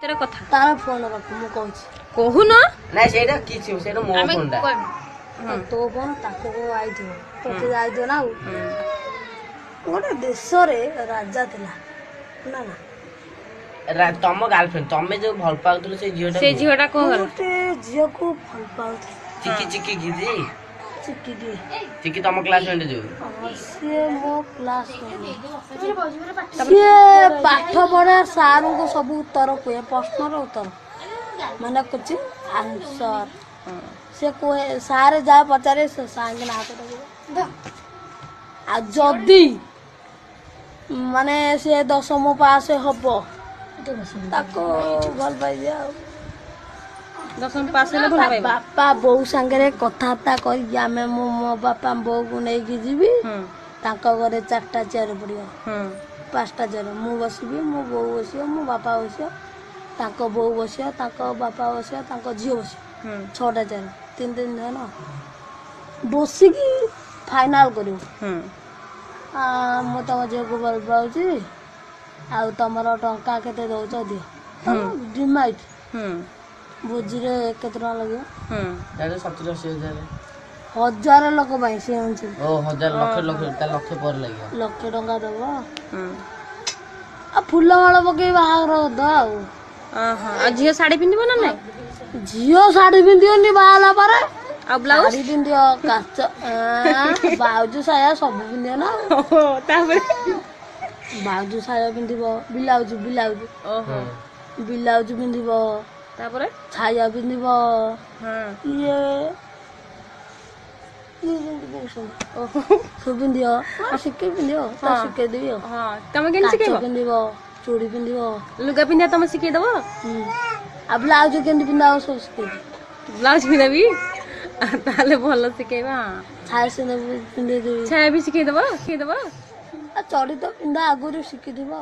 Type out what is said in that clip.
केरा कथा तार फोन रख मु कहूँ कहून नहीं सेटा किछि सेटा मो फोनटा तो फोन ताको आई थो तो आई दो ना गोटे देश रे राजा थिला ना ना तम गर्लफ्रेंड तमे जो भल पाउतले से झीटा को गोटे झियो को भल पाउथे चिकी चिकी गिजी चिकी दी चिकी तम क्लासमेट जो से मो क्लास से पाठ पढ़ा सारू को सब उत्तर कोए प्रश्न रो उत्तर माने कुछ आंसर से कोए सारे जा पचारे से सांग ना हाथ आ जदी माने से 10वीं पास हबो ताको भल पाइ जा 10वीं पास हेले भल पाइबा बापा बोउ संगे कथाता करी आमे मो बापा बोउ को नै कि जीबी ताको घरे 4टा चेयर पड़ियो 5टा चेयर मु बसबी मो बोउ बसियो मो बापा बसियो ताको बोउ बसियो ताको बापा बसियो ताको झियो बसियो 6टा चेयर 3 जन बसी की फाइनल करियो मु तम झियो को भल पाउची आ तमरो टंका केते दउछ दियो डिमाइट भोजी रे केते टका लगे 70-80,000 लोक भाई से आंछ ओ 1000 लक्ष पर लगे लक्ष टका दबो आ फुल माଳ पके बाहार द आ झियो साड़ी पिंदिबो ना नै झियो साड़ी पिंदियोनी बाहाला पारे आ ब्लाउज साड़ी पिंदियो काच बाउजु साया सब पिंदियो ना तापर बाउजु साया पिंदिबो ब्लाउज ओहो ब्लाउज पिंदिबो तापर छाया पिंदिबो हां ये ओहो सब पिंदियो आ सिके पिंदियो ता सिके दियो हां तमे केन सिकेबो पिंदिबो चूड़ी पिंदिबो लुगा पिंदिया तमे सिके दबो आ ब्लाउज केन पिंदाओ सब सिके ब्लाउज पिंदबी ताले भलो सिकेबा छाया से पिंदे देबी छाया भी सिके दबो आ चढ़ी तो पिंदा आगुरी शिखी दिबा